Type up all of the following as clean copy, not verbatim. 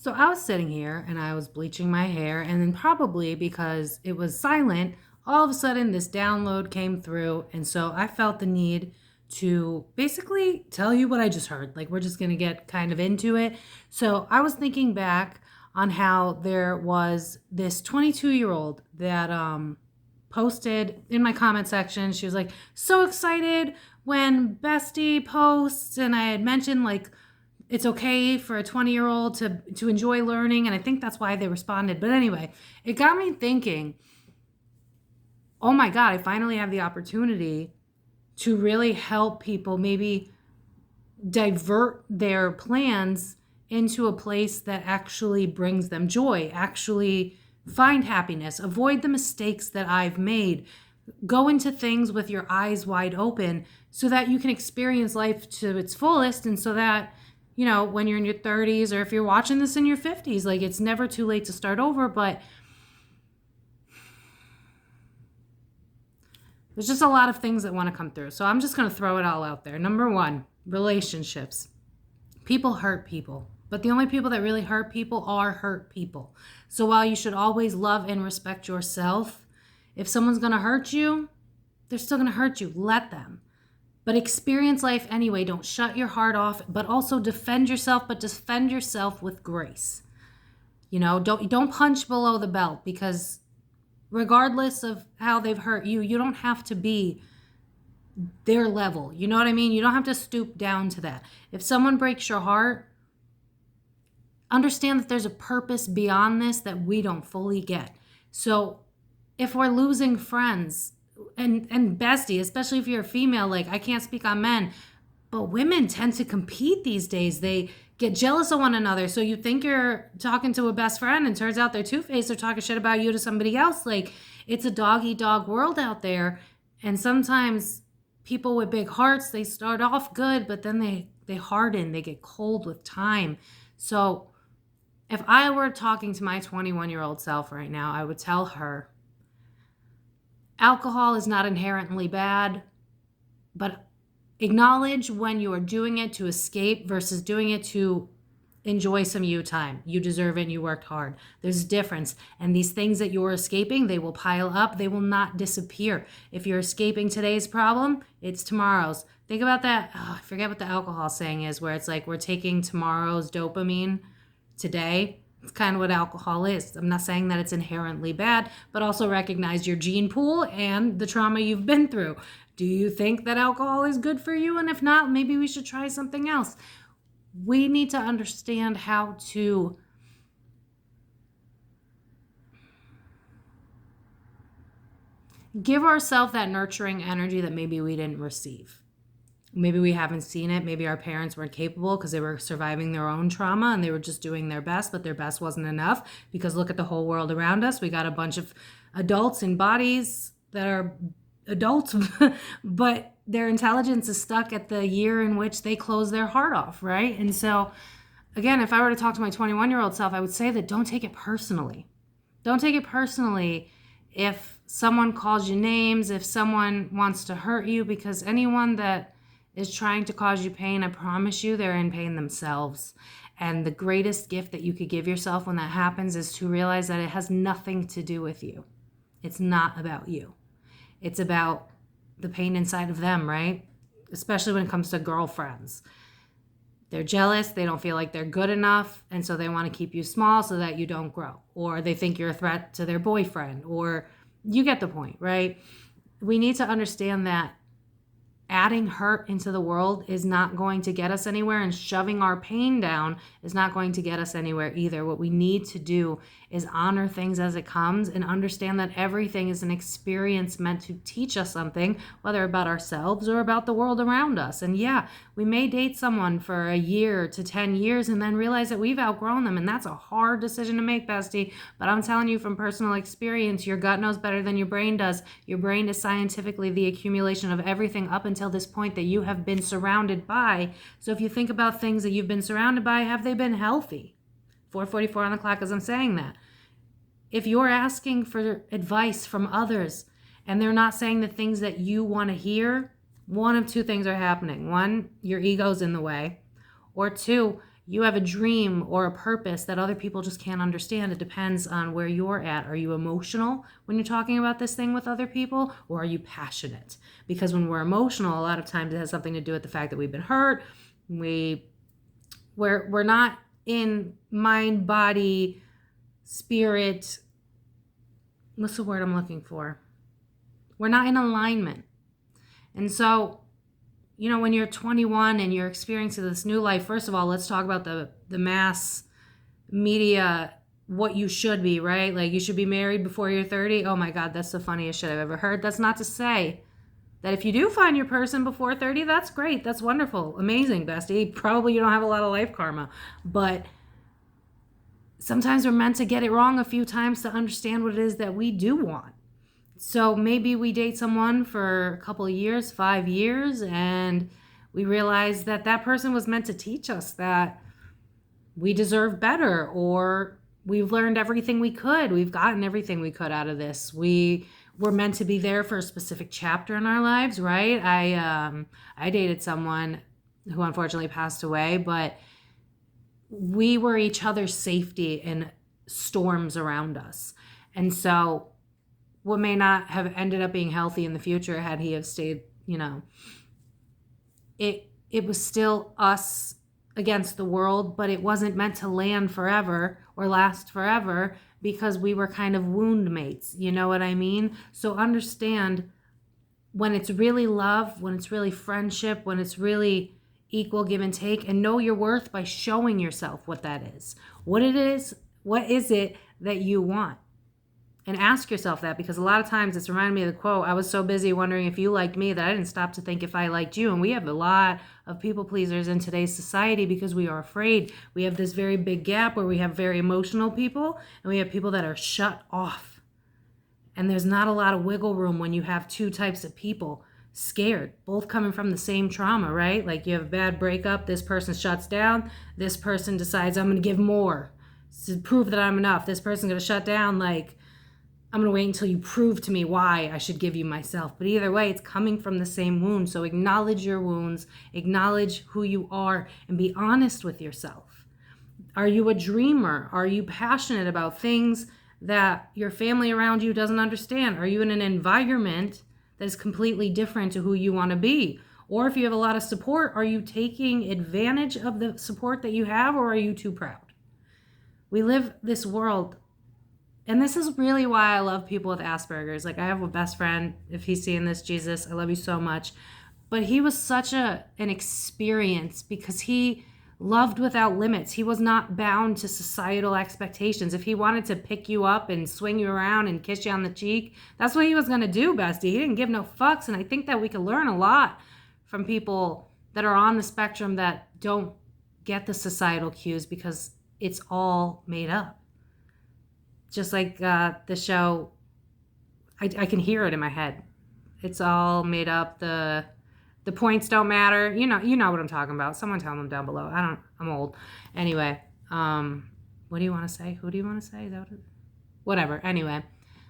So I was sitting here and I was bleaching my hair, and then probably because it was silent, all of a sudden this download came through. And so I felt the need to basically tell you what I just heard. Like, we're just going to get kind of into it. So I was thinking back on how there was this 22-year-old that posted in my comment section. She was like, so excited when Bestie posts, and I had mentioned like it's okay for a 20-year-old to enjoy learning, and I think that's why they responded. But anyway, it got me thinking, oh my God, I finally have the opportunity to really help people maybe divert their plans into a place that actually brings them joy, actually find happiness, avoid the mistakes that I've made, go into things with your eyes wide open so that you can experience life to its fullest, and so that, you know, when you're in your 30s, or if you're watching this in your 50s, like, it's never too late to start over. But there's just a lot of things that want to come through. So I'm just going to throw it all out there. Number one, relationships. People hurt people, but the only people that really hurt people are hurt people. So while you should always love and respect yourself, if someone's going to hurt you, they're still going to hurt you. Let them. But experience life anyway. Don't shut your heart off, but also defend yourself, but defend yourself with grace. You know, don't punch below the belt, because regardless of how they've hurt you, you don't have to be their level. You know what I mean? You don't have to stoop down to that. If someone breaks your heart, understand that there's a purpose beyond this that we don't fully get. So if we're losing friends, and bestie, especially if you're a female, like, I can't speak on men, but women tend to compete these days. They get jealous of one another. So you think you're talking to a best friend, and turns out they're two-faced. They're talking shit about you to somebody else. Like, it's a dog-eat-dog world out there. And sometimes people with big hearts, they start off good, but then they harden. They get cold with time. So if I were talking to my 21-year-old self right now, I would tell her, alcohol is not inherently bad, but acknowledge when you are doing it to escape versus doing it to enjoy some you time. You deserve it and you worked hard. There's a difference. And these things that you're escaping, they will pile up. They will not disappear. If you're escaping today's problem, it's tomorrow's. Think about that. I forget what the alcohol saying is, where it's like we're taking tomorrow's dopamine today. It's kind of what alcohol is. I'm not saying that it's inherently bad, but also recognize your gene pool and the trauma you've been through. Do you think that alcohol is good for you? And if not, maybe we should try something else. We need to understand how to give ourselves that nurturing energy that maybe we didn't receive. Maybe we haven't seen it. Maybe our parents weren't capable because they were surviving their own trauma and they were just doing their best, but their best wasn't enough, because look at the whole world around us. We got a bunch of adults in bodies that are adults, but their intelligence is stuck at the year in which they close their heart off, right? And so, again, if I were to talk to my 21-year-old self, I would say that don't take it personally. Don't take it personally if someone calls you names, if someone wants to hurt you, because anyone that is trying to cause you pain, I promise you, they're in pain themselves. And the greatest gift that you could give yourself when that happens is to realize that it has nothing to do with you. It's not about you. It's about the pain inside of them, right? Especially when it comes to girlfriends. They're jealous, they don't feel like they're good enough, and so they want to keep you small so that you don't grow. Or they think you're a threat to their boyfriend, or you get the point, right? We need to understand that adding hurt into the world is not going to get us anywhere, and shoving our pain down is not going to get us anywhere either. What we need to do is honor things as it comes and understand that everything is an experience meant to teach us something, whether about ourselves or about the world around us. And yeah, we may date someone for a year to 10 years and then realize that we've outgrown them, and that's a hard decision to make, bestie. But I'm telling you from personal experience, your gut knows better than your brain does. Your brain is scientifically the accumulation of everything up until this point that you have been surrounded by. So if you think about things that you've been surrounded by, have they been healthy? 4:44 on the clock as I'm saying that. If you're asking for advice from others and they're not saying the things that you want to hear, one of two things are happening. One, your ego's in the way. Or two, You have a dream or a purpose that other people just can't understand. It depends on where you're at. Are you emotional when you're talking about this thing with other people, or are you passionate? Because when we're emotional, a lot of times it has something to do with the fact that we've been hurt. We're not in mind, body, spirit. What's the word I'm looking for? We're not in alignment. And so, when you're 21 and you're experiencing this new life, first of all, let's talk about the mass media, what you should be, right? Like, you should be married before you're 30. Oh my God, that's the funniest shit I've ever heard. That's not to say that if you do find your person before 30, that's great. That's wonderful. Amazing, bestie. Probably you don't have a lot of life karma. But sometimes we're meant to get it wrong a few times to understand what it is that we do want. So maybe we date someone for a couple of years, 5 years, and we realize that that person was meant to teach us that we deserve better, or we've learned everything we could. We've gotten everything we could out of this. We were meant to be there for a specific chapter in our lives, right? I dated someone who unfortunately passed away, but we were each other's safety in storms around us. And so what may not have ended up being healthy in the future had he have stayed, it was still us against the world, but it wasn't meant to land forever or last forever because we were kind of wound mates. You know what I mean? So understand when it's really love, when it's really friendship, when it's really equal give and take, and know your worth by showing yourself what that is. What is it that you want? And ask yourself that, because a lot of times it's reminding me of the quote, I was so busy wondering if you liked me that I didn't stop to think if I liked you. And we have a lot of people pleasers in today's society because we are afraid. We have this very big gap where we have very emotional people and we have people that are shut off. And there's not a lot of wiggle room when you have two types of people scared, both coming from the same trauma, right? Like you have a bad breakup, this person shuts down, this person decides I'm going to give more to prove that I'm enough. This person's going to shut down, like, I'm going to wait until you prove to me why I should give you myself. But either way, it's coming from the same wound. So acknowledge your wounds, acknowledge who you are, and be honest with yourself. Are you a dreamer? Are you passionate about things that your family around you doesn't understand? Are you in an environment that is completely different to who you want to be? Or if you have a lot of support, are you taking advantage of the support that you have, or are you too proud? We live this world. And this is really why I love people with Asperger's. Like, I have a best friend, if he's seeing this, Jesus, I love you so much. But he was such an experience because he loved without limits. He was not bound to societal expectations. If he wanted to pick you up and swing you around and kiss you on the cheek, that's what he was going to do, bestie. He didn't give no fucks. And I think that we can learn a lot from people that are on the spectrum that don't get the societal cues because it's all made up. Just like the show, I can hear it in my head. It's all made up. The points don't matter. You know what I'm talking about. Someone tell them down below. I'm old. Anyway, what do you want to say? Who do you want to say? Is that what whatever. Anyway,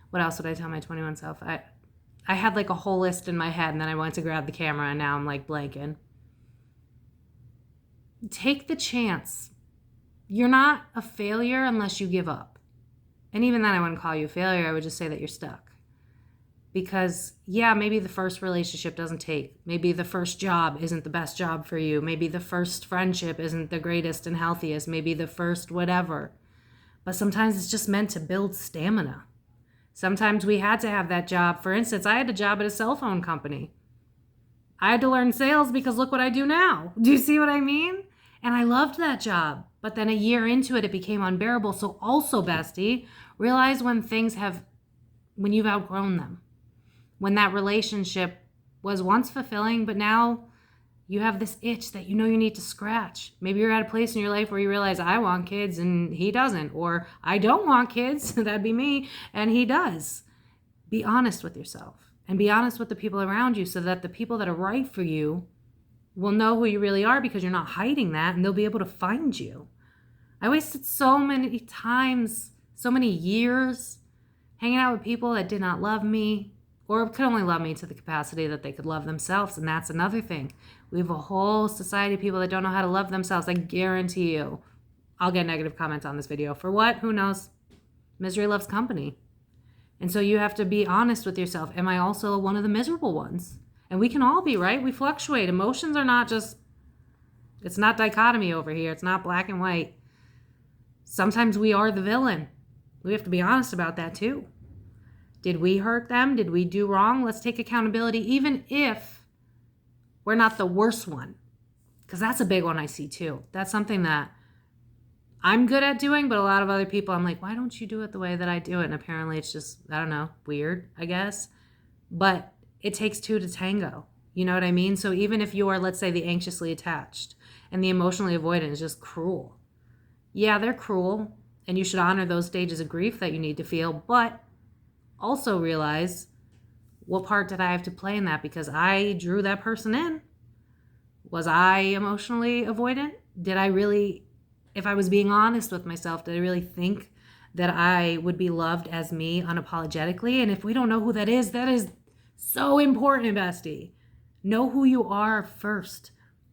what else would I tell my 21 self? I had like a whole list in my head, and then I went to grab the camera, and now I'm like blanking. Take the chance. You're not a failure unless you give up. And even then, I wouldn't call you a failure. I would just say that you're stuck. Because, yeah, maybe the first relationship doesn't take. Maybe the first job isn't the best job for you. Maybe the first friendship isn't the greatest and healthiest. Maybe the first whatever. But sometimes it's just meant to build stamina. Sometimes we had to have that job. For instance, I had a job at a cell phone company. I had to learn sales because look what I do now. Do you see what I mean? And I loved that job. But then a year into it, it became unbearable. So also, bestie, realize when you've outgrown them. When that relationship was once fulfilling, but now you have this itch that you need to scratch. Maybe you're at a place in your life where you realize, I want kids and he doesn't. Or I don't want kids, that'd be me, and he does. Be honest with yourself. And be honest with the people around you so that the people that are right for you will know who you really are, because you're not hiding that, and they'll be able to find you. I wasted so many times, so many years hanging out with people that did not love me, or could only love me to the capacity that they could love themselves. And that's another thing. We have a whole society of people that don't know how to love themselves. I guarantee you, I'll get negative comments on this video. For what? Who knows? Misery loves company. And so you have to be honest with yourself. Am I also one of the miserable ones? And we can all be, right? We fluctuate. Emotions are not just, it's not dichotomy over here. It's not black and white. Sometimes we are the villain. We have to be honest about that too. Did we hurt them? Did we do wrong? Let's take accountability, even if we're not the worst one. Because that's a big one I see too. That's something that I'm good at doing, but a lot of other people, I'm like, why don't you do it the way that I do it? And apparently it's just, I don't know, weird, I guess. But it takes two to tango. You know what I mean? So even if you are, let's say, the anxiously attached and the emotionally avoidant is just cruel. Yeah, they're cruel, and you should honor those stages of grief that you need to feel, but also realize, what part did I have to play in that? Because I drew that person in. Was I emotionally avoidant? Did I really, if I was being honest with myself, did I really think that I would be loved as me unapologetically? And if we don't know who that is so important, bestie. Know who you are first,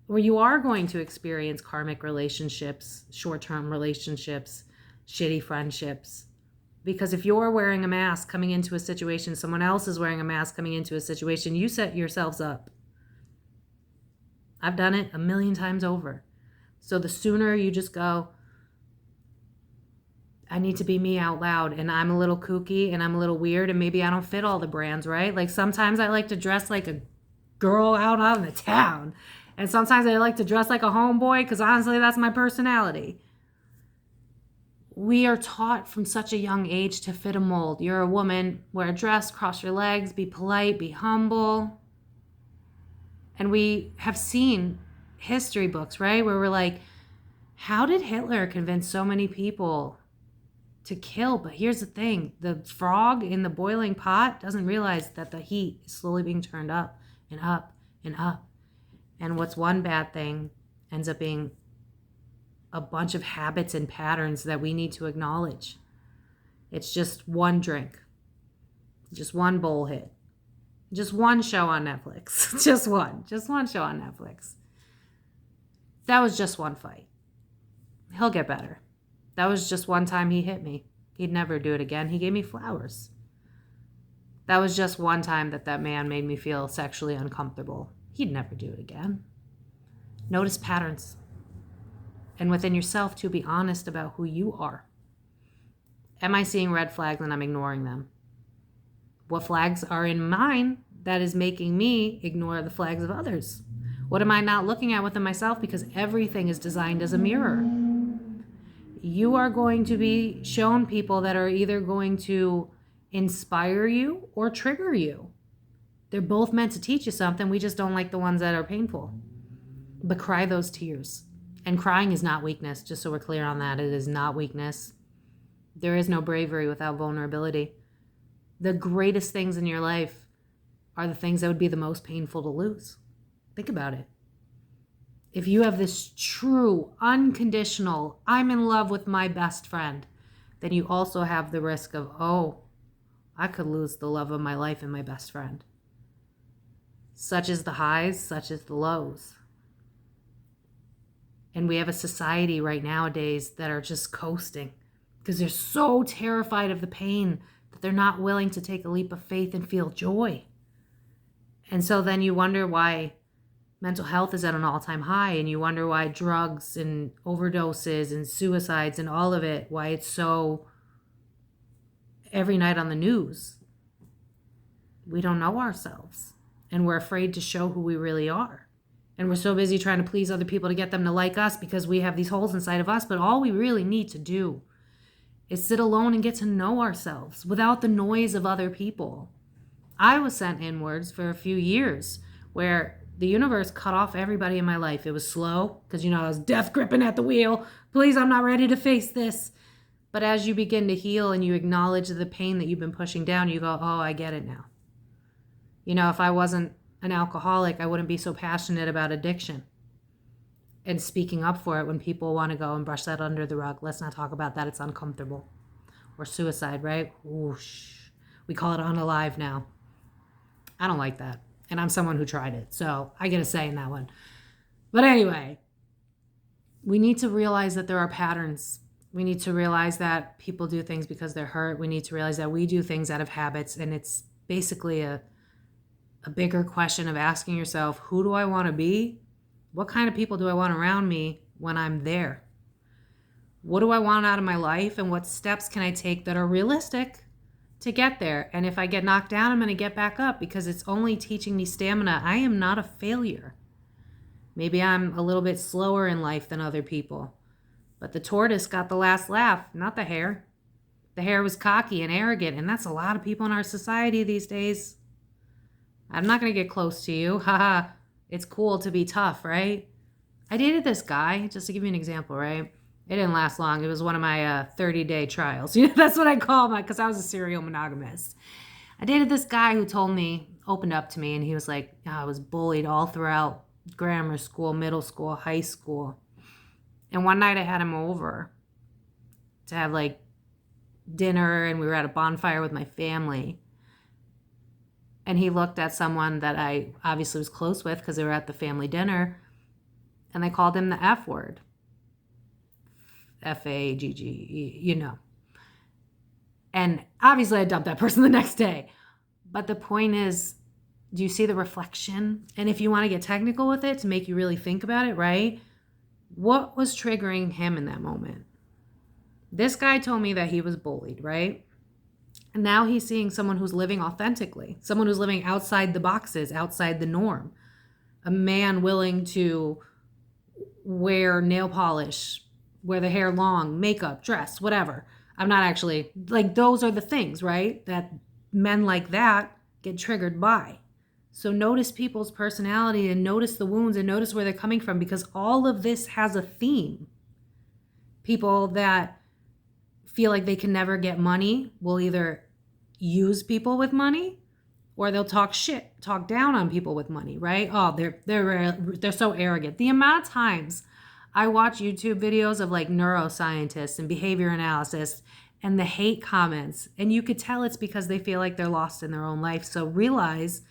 or you are going to experience karmic relationships, short-term relationships, shitty friendships. Because if you're wearing a mask coming into a situation, someone else is wearing a mask coming into a situation, you set yourselves up. I've done it a million times over. So the sooner you just go, I need to be me out loud, and I'm a little kooky and I'm a little weird, and maybe I don't fit all the brands, right? Like sometimes I like to dress like a girl out in the town, and sometimes I like to dress like a homeboy because honestly that's my personality. We are taught from such a young age to fit a mold. You're a woman, wear a dress, cross your legs, be polite, be humble. And we have seen history books, right? Where we're like, how did Hitler convince so many people to kill? But here's the thing. The frog in the boiling pot doesn't realize that the heat is slowly being turned up and up and up. And what's one bad thing ends up being a bunch of habits and patterns that we need to acknowledge. It's just one drink, just one bowl hit, just one show on Netflix, just one show on Netflix. That was just one fight. He'll get better. That was just one time he hit me. He'd never do it again. He gave me flowers. That was just one time that man made me feel sexually uncomfortable. He'd never do it again. Notice patterns. And within yourself, to be honest about who you are. Am I seeing red flags and I'm ignoring them? What flags are in mine that is making me ignore the flags of others? What am I not looking at within myself? Because everything is designed as a mirror. You are going to be shown people that are either going to inspire you or trigger you. They're both meant to teach you something. We just don't like the ones that are painful. But cry those tears. And crying is not weakness, just so we're clear on that. It is not weakness. There is no bravery without vulnerability. The greatest things in your life are the things that would be the most painful to lose. Think about it. If you have this true, unconditional, I'm in love with my best friend, then you also have the risk of, oh, I could lose the love of my life in my best friend. Such is the highs, such is the lows. And we have a society right nowadays that are just coasting because they're so terrified of the pain that they're not willing to take a leap of faith and feel joy. And so then you wonder why mental health is at an all-time high, and you wonder why drugs and overdoses and suicides and all of it, why it's so every night on the news. We don't know ourselves, and we're afraid to show who we really are. And we're so busy trying to please other people to get them to like us because we have these holes inside of us. But all we really need to do is sit alone and get to know ourselves without the noise of other people. I was sent inwards for a few years where the universe cut off everybody in my life. It was slow because, I was death gripping at the wheel. Please, I'm not ready to face this. But as you begin to heal and you acknowledge the pain that you've been pushing down, you go, oh, I get it now. If I wasn't an alcoholic, I wouldn't be so passionate about addiction and speaking up for it when people want to go and brush that under the rug. Let's not talk about that. It's uncomfortable. Or suicide, right? Whoosh. We call it unalive now. I don't like that. And I'm someone who tried it. So I get a say in that one. But anyway, we need to realize that there are patterns. We need to realize that people do things because they're hurt. We need to realize that we do things out of habits. And it's basically a bigger question of asking yourself, who do I want to be? What kind of people do I want around me when I'm there? What do I want out of my life? And what steps can I take that are realistic to get there? And if I get knocked down, I'm going to get back up because it's only teaching me stamina. I am not a failure. Maybe I'm a little bit slower in life than other people. But the tortoise got the last laugh, not the hare. The hare was cocky and arrogant, and that's a lot of people in our society these days. I'm not going to get close to you. Haha. It's cool to be tough, right? I dated this guy, just to give you an example, right? It didn't last long. It was one of my 30-day trials. That's what I call my, because I was a serial monogamist. I dated this guy who opened up to me, and he was like, I was bullied all throughout grammar school, middle school, high school. And one night I had him over to have like dinner, and we were at a bonfire with my family. And he looked at someone that I obviously was close with because they were at the family dinner, and they called him the F word. F-A-G-G-E, And obviously I dumped that person the next day. But the point is, do you see the reflection? And if you want to get technical with it to make you really think about it, right? What was triggering him in that moment? This guy told me that he was bullied, right? And now he's seeing someone who's living authentically, someone who's living outside the boxes, outside the norm. A man willing to wear nail polish, wear the hair long, makeup, dress, whatever. I'm not actually, like, those are the things, right? That men like that get triggered by. So notice people's personality and notice the wounds and notice where they're coming from, because all of this has a theme. People that feel like they can never get money will either use people with money, or they'll talk down on people with money, right? Oh, they're so arrogant. The amount of times I watch YouTube videos of like neuroscientists and behavior analysis and the hate comments, and you could tell it's because they feel like they're lost in their own life. So realize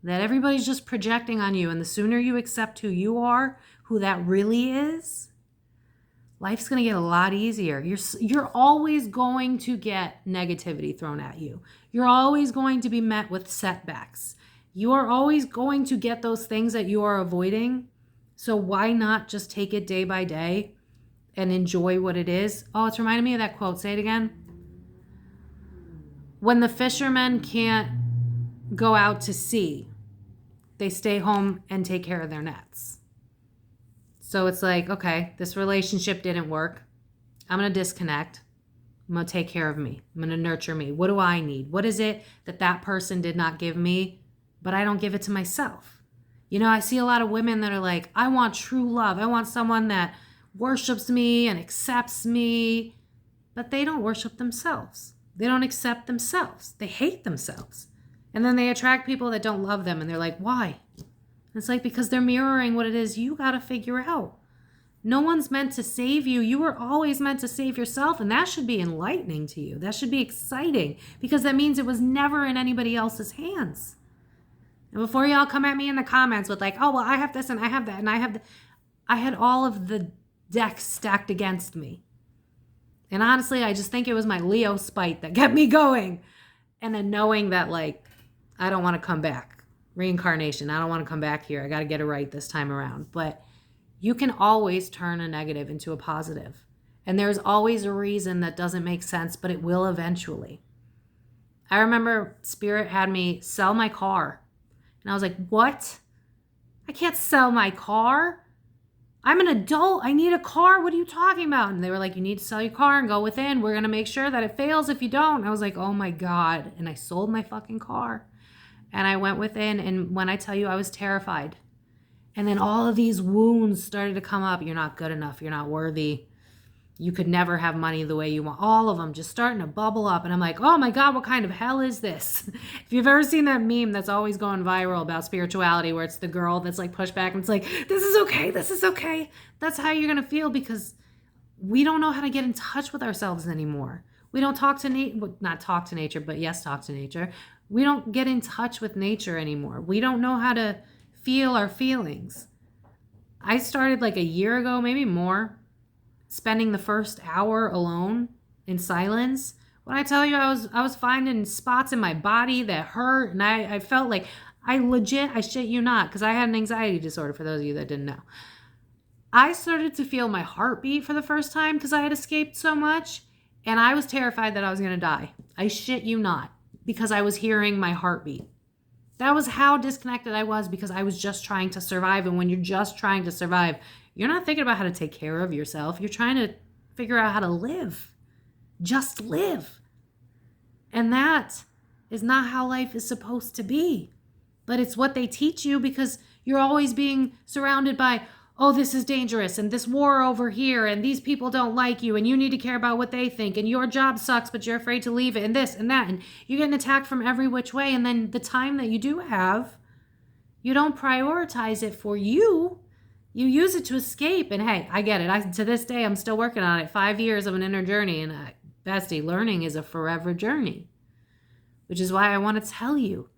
that everybody's just projecting on you, and the sooner you accept who you are, who that really is, life's going to get a lot easier. You're always going to get negativity thrown at you. You're always going to be met with setbacks. You are always going to get those things that you are avoiding. So why not just take it day by day and enjoy what it is? Oh, it's reminding me of that quote. Say it again. When the fishermen can't go out to sea, they stay home and take care of their nets. So it's like, okay, this relationship didn't work. I'm going to disconnect. I'm going to take care of me. I'm going to nurture me. What do I need? What is it that person did not give me, but I don't give it to myself? I see a lot of women that are like, I want true love. I want someone that worships me and accepts me, but they don't worship themselves. They don't accept themselves. They hate themselves. And then they attract people that don't love them, and they're like, why? It's like, because they're mirroring what it is you got to figure out. No one's meant to save you. You were always meant to save yourself, and that should be enlightening to you. That should be exciting, because that means it was never in anybody else's hands. And before y'all come at me in the comments with like, oh, well, I have this and I have that and I have I had all of the decks stacked against me. And honestly, I just think it was my Leo spite that kept me going. And then knowing that, like, I don't want to come back. Reincarnation. I don't want to come back here. I got to get it right this time around. But you can always turn a negative into a positive. And there's always a reason that doesn't make sense, but it will eventually. I remember Spirit had me sell my car. And I was like, what? I can't sell my car. I'm an adult. I need a car. What are you talking about? And they were like, you need to sell your car and go within. We're going to make sure that it fails if you don't. And I was like, oh my God. And I sold my fucking car. And I went within. And when I tell you, I was terrified. And then all of these wounds started to come up. You're not good enough. You're not worthy. You could never have money the way you want. All of them just starting to bubble up. And I'm like, oh my God, what kind of hell is this? If you've ever seen that meme that's always going viral about spirituality, where it's the girl that's like pushed back and it's like, this is okay. This is okay. That's how you're going to feel, because we don't know how to get in touch with ourselves anymore. We don't talk to nature, not talk to nature, but yes, talk to nature. We don't get in touch with nature anymore. We don't know how to feel our feelings. I started like a year ago, maybe more, spending the first hour alone in silence. When I tell you I was finding spots in my body that hurt, and I felt like I shit you not, because I had an anxiety disorder, for those of you that didn't know. I started to feel my heartbeat for the first time because I had escaped so much, and I was terrified that I was going to die. I shit you not, because I was hearing my heartbeat. That was how disconnected I was, because I was just trying to survive. And when you're just trying to survive, you're not thinking about how to take care of yourself. You're trying to figure out how to live. Just live. And that is not how life is supposed to be. But it's what they teach you, because you're always being surrounded by, oh, this is dangerous, and this war over here, and these people don't like you, and you need to care about what they think, and your job sucks, but you're afraid to leave it, and this and that, and you're getting attacked from every which way. And then the time that you do have, you don't prioritize it for you. You use it to escape. And hey, I get it. To this day, I'm still working on it. 5 years of an inner journey. And bestie, learning is a forever journey, which is why I want to tell you,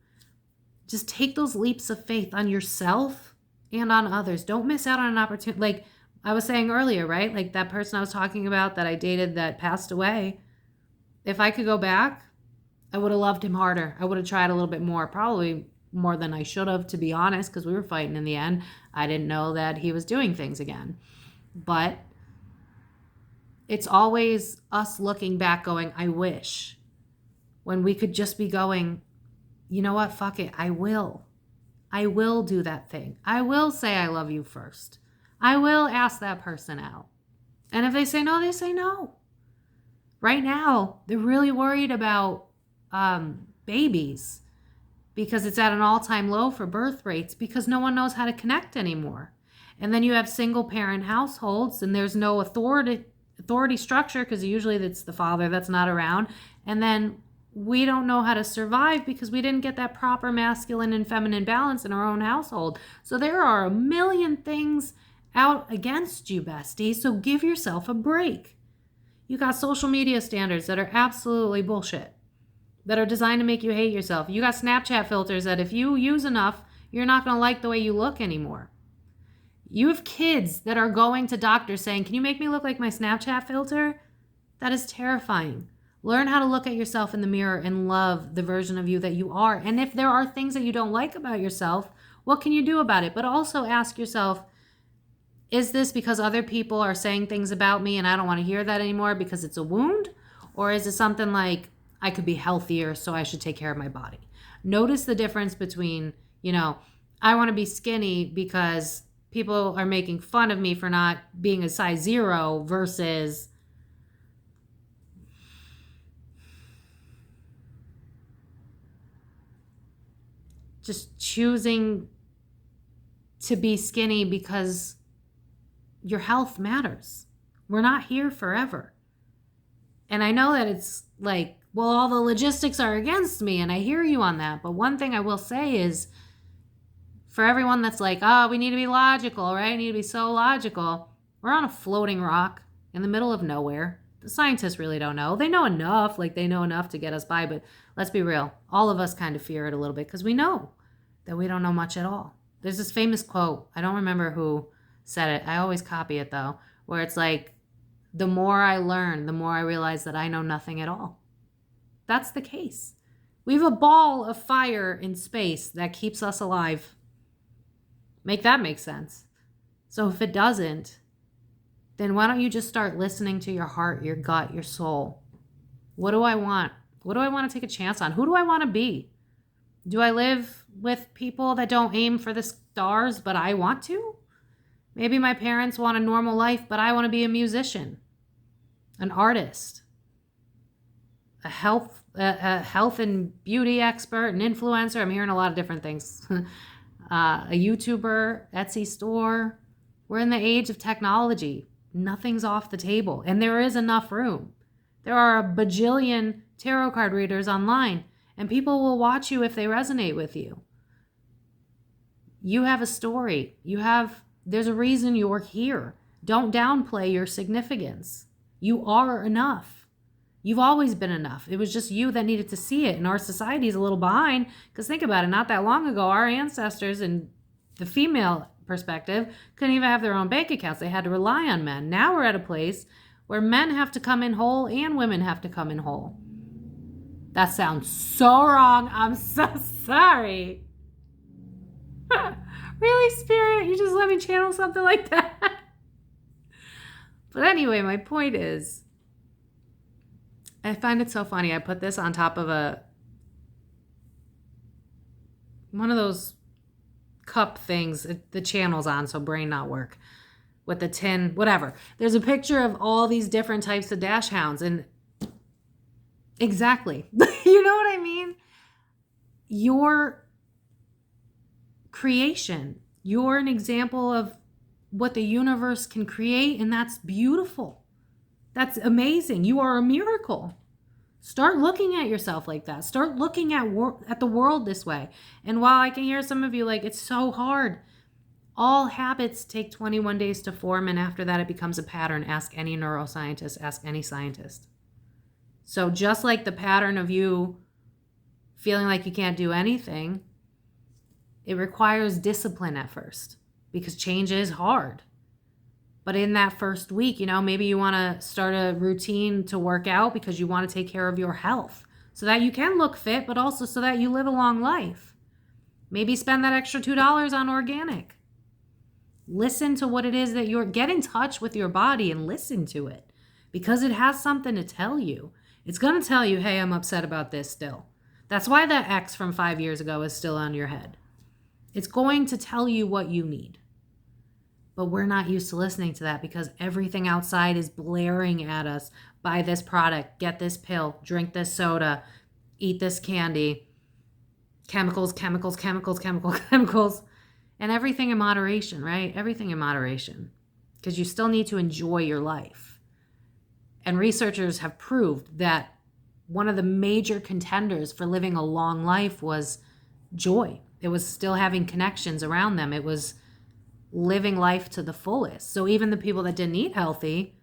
just take those leaps of faith on yourself and on others. Don't miss out on an opportunity. Like I was saying earlier, right? Like that person I was talking about that I dated that passed away. If I could go back, I would have loved him harder. I would have tried a little bit more, probably more than I should have, to be honest, because we were fighting in the end. I didn't know that he was doing things again. But it's always us looking back going, I wish, when we could just be going, you know what? Fuck it. I will do that thing. I will say I love you first. I will ask that person out. And if they say no, they say no. Right now, they're really worried about babies, because it's at an all-time low for birth rates, because no one knows how to connect anymore. And then you have single-parent households, and there's no authority structure, because usually it's the father that's not around. And then we don't know how to survive because we didn't get that proper masculine and feminine balance in our own household. So there are a million things out against you, bestie. So give yourself a break. You got social media standards that are absolutely bullshit, that are designed to make you hate yourself. You got Snapchat filters that if you use enough, you're not going to like the way you look anymore. You have kids that are going to doctors saying, can you make me look like my Snapchat filter? That is terrifying. Learn how to look at yourself in the mirror and love the version of you that you are. And if there are things that you don't like about yourself, what can you do about it? But also ask yourself, is this because other people are saying things about me and I don't want to hear that anymore because it's a wound? Or is it something like, I could be healthier, so I should take care of my body? Notice the difference between, I want to be skinny because people are making fun of me for not being a size 0 versus just choosing to be skinny because your health matters. We're not here forever. And I know that it's like, well, all the logistics are against me, and I hear you on that. But one thing I will say is, for everyone that's like, oh, we need to be logical, right? We need to be so logical. We're on a floating rock in the middle of nowhere. The scientists really don't know. They know enough, they know enough to get us by, but let's be real. All of us kind of fear it a little bit because we know that we don't know much at all. There's this famous quote. I don't remember who said it. I always copy it though, where it's like, the more I learn, the more I realize that I know nothing at all. That's the case. We have a ball of fire in space that keeps us alive. Make that make sense. So if it doesn't, then why don't you just start listening to your heart, your gut, your soul? What do I want? What do I want to take a chance on? Who do I want to be? Do I live with people that don't aim for the stars, but I want to? Maybe my parents want a normal life, but I want to be a musician, an artist, a health and beauty expert, an influencer. I'm hearing a lot of different things. A YouTuber, Etsy store. We're in the age of technology. Nothing's off the table, and there is enough room. There are a bajillion tarot card readers online, and people will watch you if they resonate with you. You have a story. There's a reason you're here. Don't downplay your significance. You are enough. You've always been enough. It was just you that needed to see it. And our society is a little behind, because think about it, not that long ago, our ancestors in the female perspective couldn't even have their own bank accounts. They had to rely on men. Now we're at a place where men have to come in whole and women have to come in whole. That sounds so wrong. I'm so sorry. Really, Spirit? You just let me channel something like that? But anyway, my point is, I find it so funny. I put this on top of one of those cup things, the channel's on, so brain not work, with the tin, whatever. There's a picture of all these different types of dash hounds, and exactly. You know what I mean? Your creation, you're an example of what the universe can create, and that's beautiful. That's amazing. You are a miracle. Start looking at yourself like that. Start looking at the world this way. And while I can hear some of you like, it's so hard, all habits take 21 days to form, and after that it becomes a pattern. Ask any neuroscientist, ask any scientist. So just like the pattern of you feeling like you can't do anything, it requires discipline at first, because change is hard. But in that first week, maybe you want to start a routine to work out because you want to take care of your health so that you can look fit, but also so that you live a long life. Maybe spend that extra $2 on organic. Listen to what it is that get in touch with your body and listen to it, because it has something to tell you. It's going to tell you, hey, I'm upset about this still. That's why that X from 5 years ago is still on your head. It's going to tell you what you need. But we're not used to listening to that, because everything outside is blaring at us. Buy this product, get this pill, drink this soda, eat this candy. Chemicals, chemicals, chemicals, chemicals, chemicals. And everything in moderation, right? Everything in moderation. Because you still need to enjoy your life. And researchers have proved that one of the major contenders for living a long life was joy. It was still having connections around them. It was living life to the fullest. So even the people that didn't eat healthy,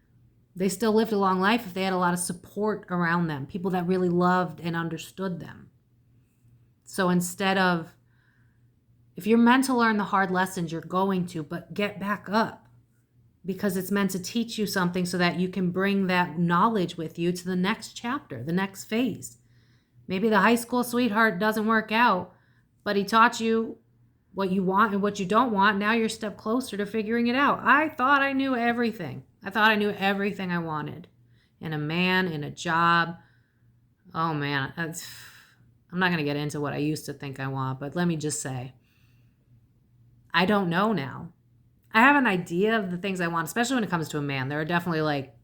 they still lived a long life if they had a lot of support around them, people that really loved and understood them. So instead of, if you're meant to learn the hard lessons, you're going to, but get back up, because it's meant to teach you something so that you can bring that knowledge with you to the next chapter, the next phase. Maybe the high school sweetheart doesn't work out, but he taught you what you want and what you don't want. Now you're a step closer to figuring it out. I thought I knew everything. I thought I knew everything I wanted in a man, in a job. Oh man, I'm not going to get into what I used to think I want, but let me just say, I don't know now. I have an idea of the things I want, especially when it comes to a man. There are definitely like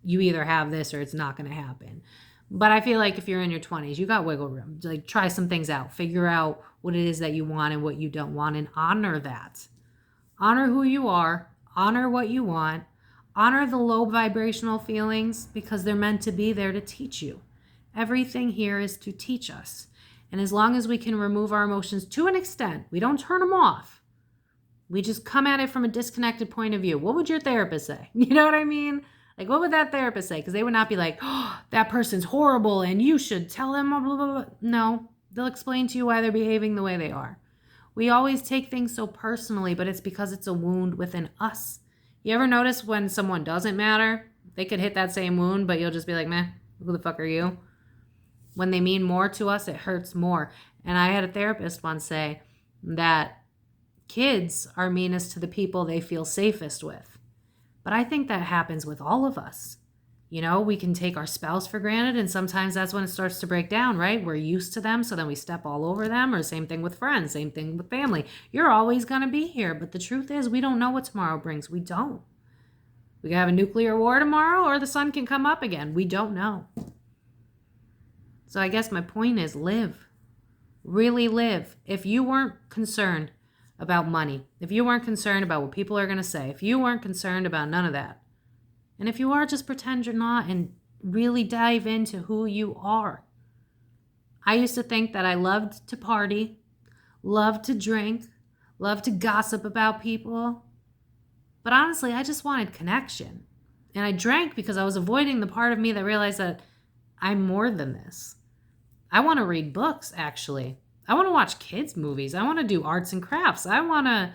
you either have this or it's not going to happen. But I feel like if you're in your 20s, you got wiggle room. Like, try some things out. Figure out what it is that you want and what you don't want, and honor that. Honor who you are. Honor what you want. Honor the low vibrational feelings, because they're meant to be there to teach you. Everything here is to teach us. And as long as we can remove our emotions to an extent, we don't turn them off. We just come at it from a disconnected point of view. What would your therapist say? You know what I mean? Like, what would that therapist say? Because they would not be like, oh, that person's horrible and you should tell them blah, blah, blah. No, they'll explain to you why they're behaving the way they are. We always take things so personally, but it's because it's a wound within us. You ever notice when someone doesn't matter, they could hit that same wound, but you'll just be like, meh, who the fuck are you? When they mean more to us, it hurts more. And I had a therapist once say that kids are meanest to the people they feel safest with. But I think that happens with all of us. We can take our spouse for granted, and sometimes that's when it starts to break down, right? We're used to them, so then we step all over them, or same thing with friends, same thing with family. You're always going to be here, but the truth is we don't know what tomorrow brings. We don't. We can have a nuclear war tomorrow, or the sun can come up again. We don't know. So I guess my point is live. Really live. If you weren't concerned about money, if you weren't concerned about what people are going to say, if you weren't concerned about none of that, and if you are, just pretend you're not and really dive into who you are. I used to think that I loved to party, loved to drink, loved to gossip about people. But honestly, I just wanted connection. And I drank because I was avoiding the part of me that realized that I'm more than this. I want to read books, actually. I want to watch kids' movies. I want to do arts and crafts. I want to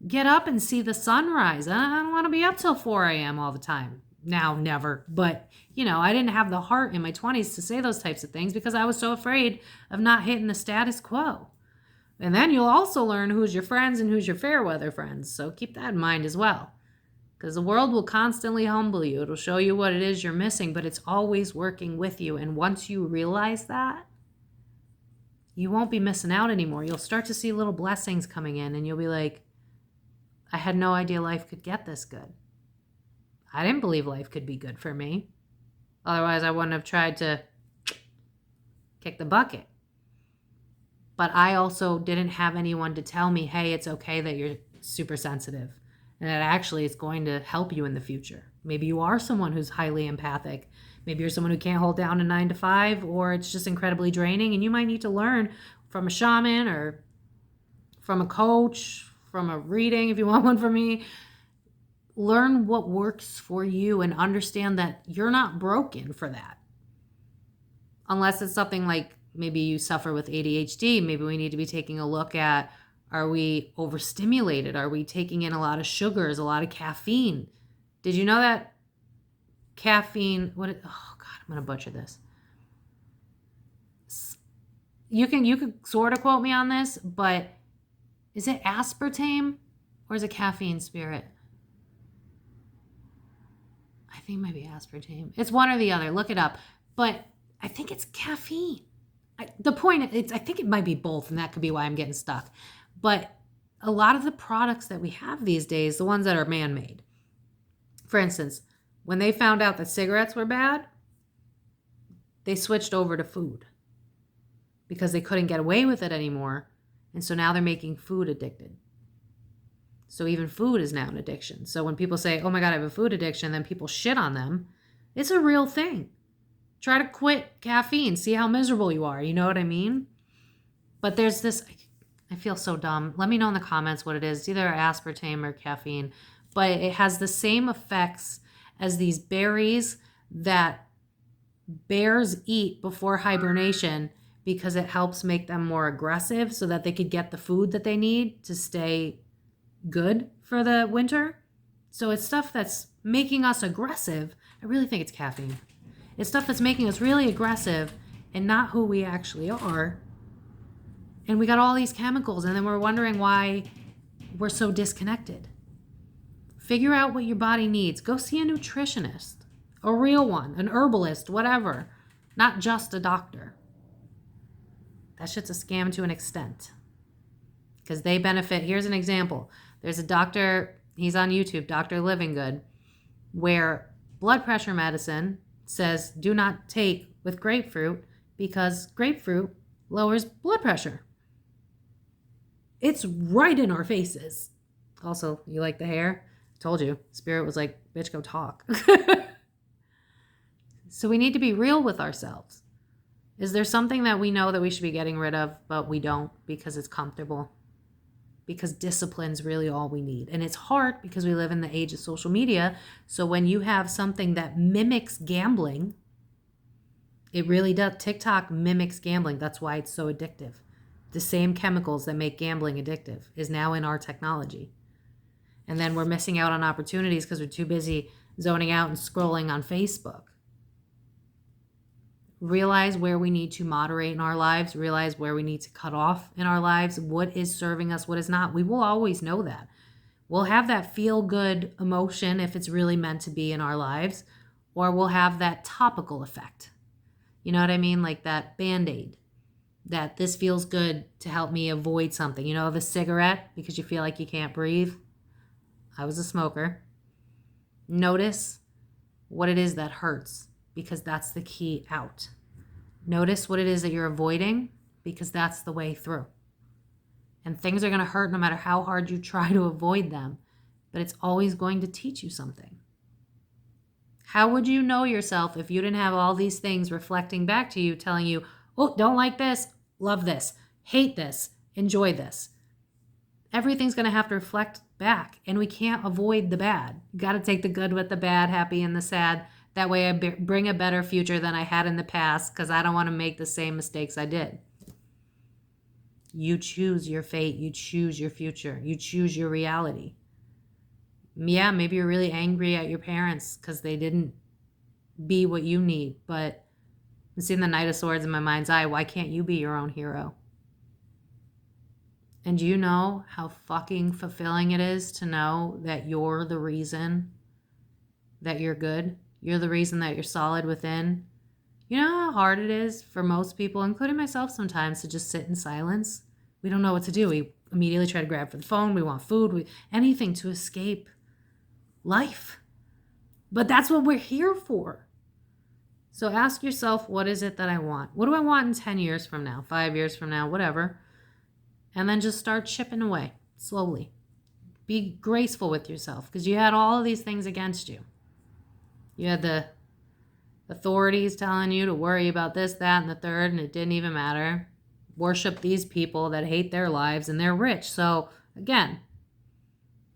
get up and see the sunrise. I don't want to be up till 4 a.m. all the time. Now, never. But, I didn't have the heart in my 20s to say those types of things because I was so afraid of not hitting the status quo. And then you'll also learn who's your friends and who's your fair weather friends. So keep that in mind as well. Because the world will constantly humble you. It'll show you what it is you're missing, but it's always working with you. And once you realize that, you won't be missing out anymore. You'll start to see little blessings coming in and you'll be like, I had no idea life could get this good. I didn't believe life could be good for me. Otherwise, I wouldn't have tried to kick the bucket. But I also didn't have anyone to tell me, hey, it's okay that you're super sensitive and that actually it's going to help you in the future. Maybe you are someone who's highly empathic. Maybe you're someone who can't hold down a 9 to 5, or it's just incredibly draining and you might need to learn from a shaman or from a coach, from a reading if you want one from me. Learn what works for you and understand that you're not broken for that. Unless it's something like maybe you suffer with ADHD, maybe we need to be taking a look at, are we overstimulated? Are we taking in a lot of sugars, a lot of caffeine? Did you know that caffeine, oh God, I'm going to butcher this. You could sort of quote me on this, but is it aspartame or is it caffeine spirit? I think it might be aspartame. It's one or the other. Look it up. But I think it's caffeine. I think it might be both, and that could be why I'm getting stuck. But a lot of the products that we have these days, the ones that are man-made, for instance, when they found out that cigarettes were bad, they switched over to food because they couldn't get away with it anymore. And so now they're making food addicted. So even food is now an addiction. So when people say, oh my God, I have a food addiction, then people shit on them. It's a real thing. Try to quit caffeine. See how miserable you are. You know what I mean? But there's this, I feel so dumb. Let me know in the comments what it is. It's either aspartame or caffeine. But it has the same effects as these berries that bears eat before hibernation because it helps make them more aggressive so that they could get the food that they need to stay good for the winter. So it's stuff that's making us aggressive. I really think it's caffeine. It's stuff that's making us really aggressive and not who we actually are. And we got all these chemicals and then we're wondering why we're so disconnected. Figure out what your body needs. Go see a nutritionist, a real one, an herbalist, whatever. Not just a doctor. That shit's a scam to an extent. Because they benefit. Here's an example. There's a doctor, he's on YouTube, Dr. Living Good, where blood pressure medicine says do not take with grapefruit because grapefruit lowers blood pressure. It's right in our faces. Also, you like the hair? Told you. Spirit was like, bitch, go talk. So we need to be real with ourselves. Is there something that we know that we should be getting rid of, but we don't because it's comfortable? Because discipline's really all we need. And it's hard because we live in the age of social media. So when you have something that mimics gambling, it really does. TikTok mimics gambling. That's why it's so addictive. The same chemicals that make gambling addictive is now in our technology. And then we're missing out on opportunities because we're too busy zoning out and scrolling on Facebook. Realize where we need to moderate in our lives. Realize where we need to cut off in our lives. What is serving us, what is not. We will always know that. We'll have that feel-good emotion if it's really meant to be in our lives. Or we'll have that topical effect. You know what I mean? Like that Band-Aid. That this feels good to help me avoid something. You know, the cigarette because you feel like you can't breathe. I was a smoker. Notice what it is that hurts because that's the key out. Notice what it is that you're avoiding because that's the way through. And things are going to hurt no matter how hard you try to avoid them, but it's always going to teach you something. How would you know yourself if you didn't have all these things reflecting back to you, telling you, oh, don't like this, love this, hate this, enjoy this? everything's going to have to reflect back, and we can't avoid the bad. You got to take the good with the bad, happy and the sad. That way I bring a better future than I had in the past, because I don't want to make the same mistakes I did. You choose your fate. You choose your future. You choose your reality. Yeah, maybe you're really angry at your parents because they didn't be what you need, but I'm seeing the Knight of Swords in my mind's eye. Why can't you be your own hero? And do you know how fucking fulfilling it is to know that you're the reason that you're good? You're the reason that you're solid within. You know how hard it is for most people, including myself sometimes, to just sit in silence? We don't know what to do. We immediately try to grab for the phone. We want food, anything to escape life. But that's what we're here for. So ask yourself, what is it that I want? What do I want in 10 years from now, 5 years from now, whatever? And then just start chipping away slowly. Be graceful with yourself, because you had all of these things against you. You had the authorities telling you to worry about this, that, and the third, and it didn't even matter. Worship these people that hate their lives and they're rich. So again,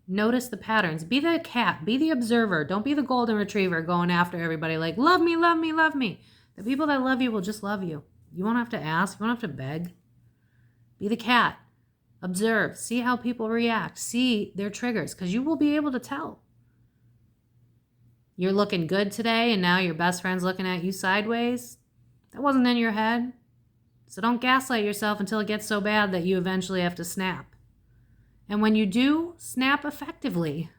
notice the patterns. Be the cat. Be the observer. Don't be the golden retriever going after everybody like, love me, love me, love me. The people that love you will just love you. You won't have to ask. You won't have to beg. Be the cat. Observe. See how people react. See their triggers, because you will be able to tell. You're looking good today and now your best friend's looking at you sideways. That wasn't in your head. So don't gaslight yourself until it gets so bad that you eventually have to snap. And when you do, snap effectively.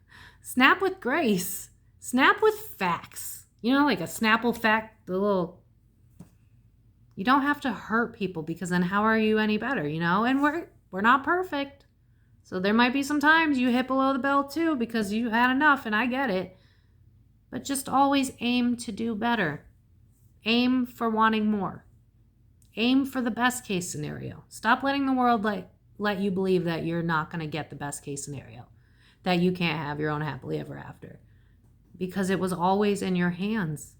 Snap with grace. Snap with facts. You know, like a Snapple fact, the little... You don't have to hurt people, because then how are you any better, you know? And we're not perfect. So there might be some times you hit below the belt too, because you had enough, and I get it. But just always aim to do better. Aim for wanting more. Aim for the best case scenario. Stop letting the world let you believe that you're not going to get the best case scenario, that you can't have your own happily ever after, because it was always in your hands.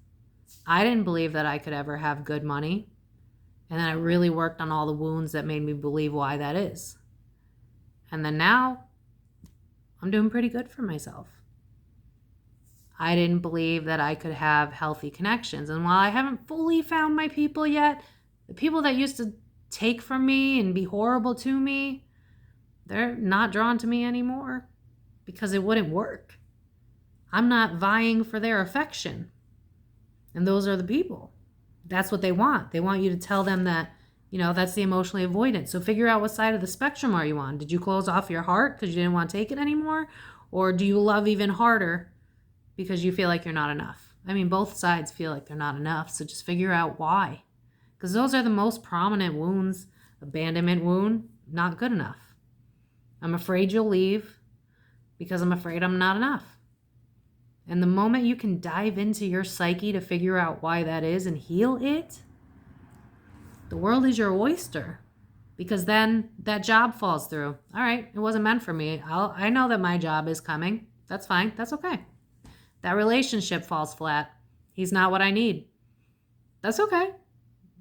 I didn't believe that I could ever have good money, and then I really worked on all the wounds that made me believe why that is. And then now I'm doing pretty good for myself. I didn't believe that I could have healthy connections, and while I haven't fully found my people yet, the people that used to take from me and be horrible to me, they're not drawn to me anymore, because it wouldn't work. I'm not vying for their affection. And those are the people. That's what they want. They want you to tell them that, you know, that's the emotionally avoidant. So figure out what side of the spectrum are you on. Did you close off your heart because you didn't want to take it anymore? Or do you love even harder because you feel like you're not enough? I mean, both sides feel like they're not enough. So just figure out why. Because those are the most prominent wounds. Abandonment wound, not good enough. I'm afraid you'll leave because I'm afraid I'm not enough. And the moment you can dive into your psyche to figure out why that is and heal it, the world is your oyster. Because then that job falls through. All right, it wasn't meant for me. I know that my job is coming. That's fine. That's okay. That relationship falls flat. He's not what I need. That's okay.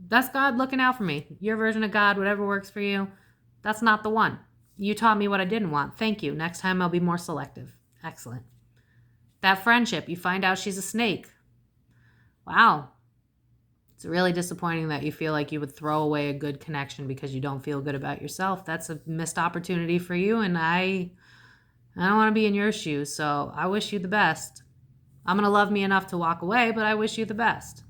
That's God looking out for me. Your version of God, whatever works for you, that's not the one. You taught me what I didn't want. Thank you. Next time I'll be more selective. Excellent. That friendship, you find out she's a snake. Wow. It's really disappointing that you feel like you would throw away a good connection because you don't feel good about yourself. That's a missed opportunity for you, and I don't want to be in your shoes, so I wish you the best. I'm going to love me enough to walk away, but I wish you the best.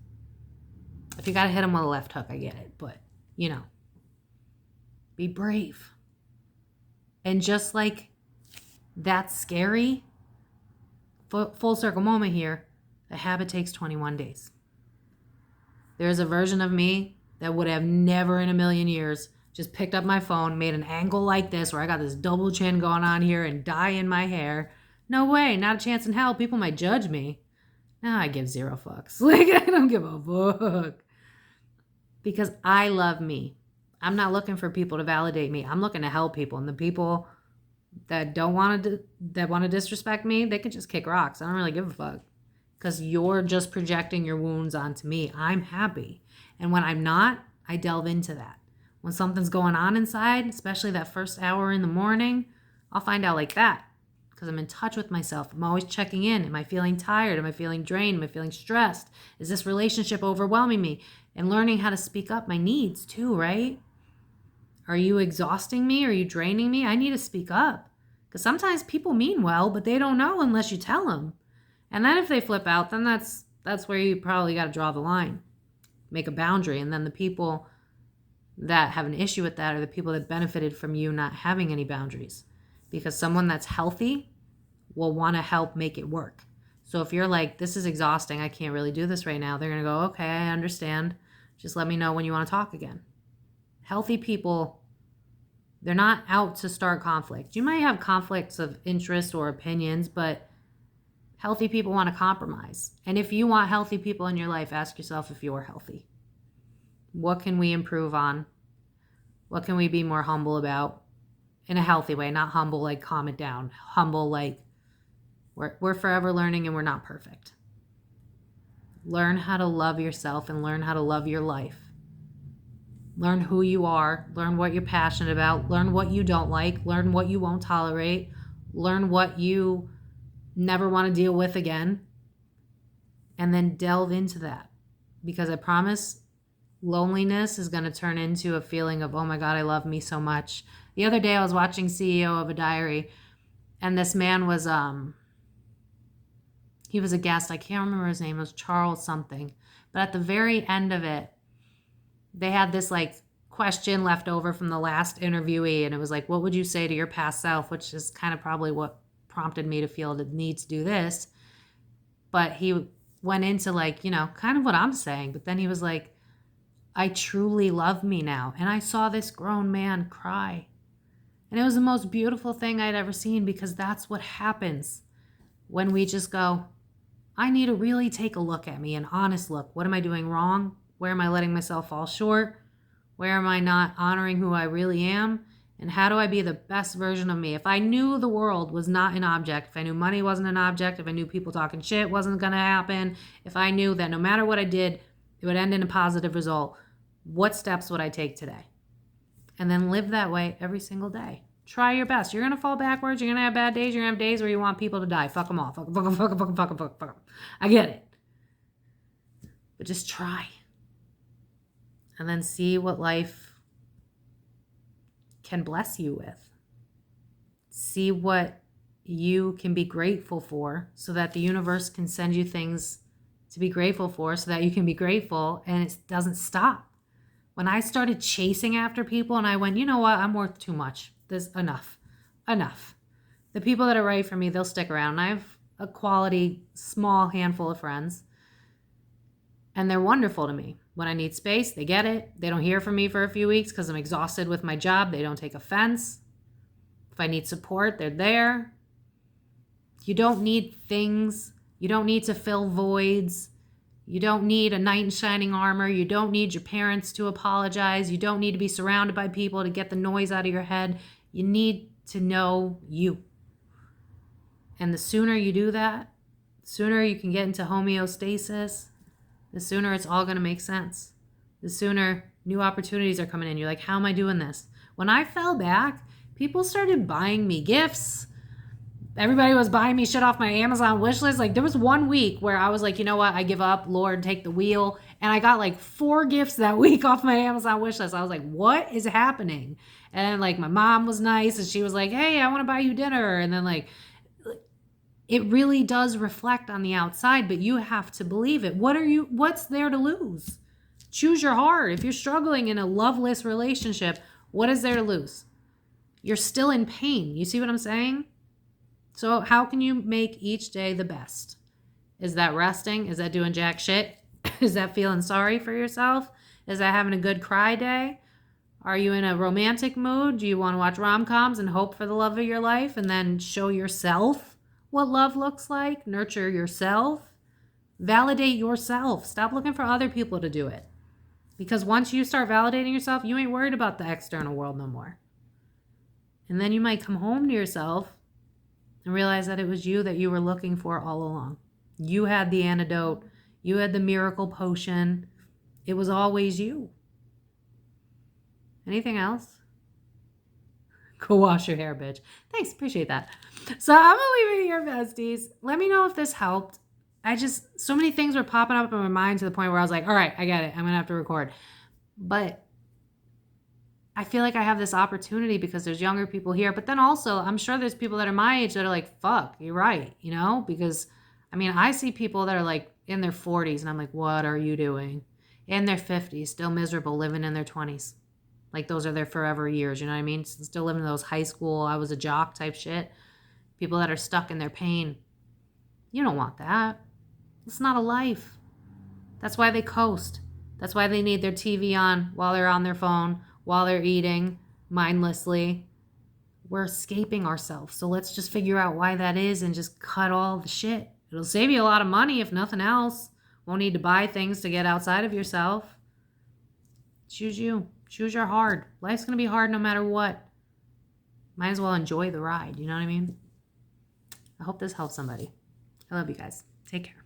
If you got to hit him with a left hook, I get it. But, you know, be brave. And just like that's scary, full circle moment here, a habit takes 21 days. There's a version of me that would have never in a million years just picked up my phone, made an angle like this where I got this double chin going on here and dye in my hair. No way, not a chance in hell. People might judge me. Now I give zero fucks. Like, I don't give a fuck. Because I love me. I'm not looking for people to validate me. I'm looking to help people. And the people that don't want to disrespect me, they can just kick rocks. I don't really give a fuck. Because you're just projecting your wounds onto me. I'm happy. And when I'm not, I delve into that. When something's going on inside, especially that first hour in the morning, I'll find out like that because I'm in touch with myself. I'm always checking in. Am I feeling tired? Am I feeling drained? Am I feeling stressed? Is this relationship overwhelming me? And learning how to speak up my needs too, right? Are you exhausting me? Are you draining me? I need to speak up because sometimes people mean well, but they don't know unless you tell them. And then if they flip out, then that's where you probably got to draw the line, make a boundary. And then the people that have an issue with that are the people that benefited from you not having any boundaries, because someone that's healthy will want to help make it work. So if you're like, this is exhausting, I can't really do this right now, they're going to go, okay, I understand. Just let me know when you want to talk again. Healthy people, they're not out to start conflict. You might have conflicts of interest or opinions, but healthy people want to compromise. And if you want healthy people in your life, ask yourself if you're healthy. What can we improve on? What can we be more humble about? In a healthy way, not humble like calm it down. Humble like we're forever learning and we're not perfect. Learn how to love yourself and learn how to love your life. Learn who you are. Learn what you're passionate about. Learn what you don't like. Learn what you won't tolerate. Learn what you never want to deal with again. And then delve into that. Because I promise loneliness is going to turn into a feeling of, oh my God, I love me so much. The other day I was watching CEO of a Diary, and this man was, he was a guest. I can't remember his name. It was Charles something. But at the very end of it, they had this like question left over from the last interviewee. And it was like, what would you say to your past self? Which is kind of probably what prompted me to feel the need to do this. But he went into like, kind of what I'm saying. But then he was like, I truly love me now. And I saw this grown man cry. And it was the most beautiful thing I'd ever seen, because that's what happens when we just go, I need to really take a look at me, an honest look. What am I doing wrong? Where am I letting myself fall short? Where am I not honoring who I really am? And how do I be the best version of me? If I knew the world was not an object, if I knew money wasn't an object, if I knew people talking shit wasn't going to happen, if I knew that no matter what I did, it would end in a positive result, what steps would I take today? And then live that way every single day. Try your best. You're going to fall backwards. You're going to have bad days. You're going to have days where you want people to die. Fuck them all. Fuck them, fuck them, fuck them, fuck them, fuck them, fuck them. I get it. But just try. And then see what life can bless you with. See what you can be grateful for, so that the universe can send you things to be grateful for, so that you can be grateful and it doesn't stop. When I started chasing after people and I went, you know what, I'm worth too much. There's enough. The people that are right for me, they'll stick around. I have a quality, small handful of friends, and they're wonderful to me. When I need space, they get it. They don't hear from me for a few weeks because I'm exhausted with my job. They don't take offense. If I need support, they're there. You don't need things. You don't need to fill voids. You don't need a knight in shining armor. You don't need your parents to apologize. You don't need to be surrounded by people to get the noise out of your head. You need to know you. And the sooner you do that, the sooner you can get into homeostasis, the sooner it's all going to make sense. The sooner new opportunities are coming in. You're like, how am I doing this? When I fell back, people started buying me gifts. Everybody was buying me shit off my Amazon wish list. Like, there was 1 week where I was like, you know what? I give up. Lord, take the wheel. And I got like 4 gifts that week off my Amazon wish list. I was like, what is happening? And then like my mom was nice and she was like, hey, I want to buy you dinner. And then like, it really does reflect on the outside, but you have to believe it. What's there to lose? Choose your heart. If you're struggling in a loveless relationship, what is there to lose? You're still in pain. You see what I'm saying? So how can you make each day the best? Is that resting? Is that doing jack shit? Is that feeling sorry for yourself? Is that having a good cry day? Are you in a romantic mood? Do you want to watch rom-coms and hope for the love of your life and then show yourself what love looks like? Nurture yourself. Validate yourself. Stop looking for other people to do it. Because once you start validating yourself, you ain't worried about the external world no more. And then you might come home to yourself and realize that it was you that you were looking for all along. You had the antidote. You had the miracle potion. It was always you. Anything else? Go wash your hair, bitch. Thanks. Appreciate that. So I'm going to leave it here, besties. Let me know if this helped. So many things were popping up in my mind to the point where I was like, all right, I get it. I'm going to have to record. But I feel like I have this opportunity because there's younger people here. But then also, I'm sure there's people that are my age that are like, fuck, you're right. Because I mean, I see people that are like in their 40s and I'm like, what are you doing? In their 50s, still miserable, living in their 20s. Like those are their forever years, you know what I mean? Still living in those high school, I was a jock type shit. People that are stuck in their pain. You don't want that. It's not a life. That's why they coast. That's why they need their TV on while they're on their phone, while they're eating mindlessly. We're escaping ourselves. So let's just figure out why that is and just cut all the shit. It'll save you a lot of money if nothing else. Won't need to buy things to get outside of yourself. Choose you. Choose your hard. Life's going to be hard no matter what. Might as well enjoy the ride. You know what I mean? I hope this helps somebody. I love you guys. Take care.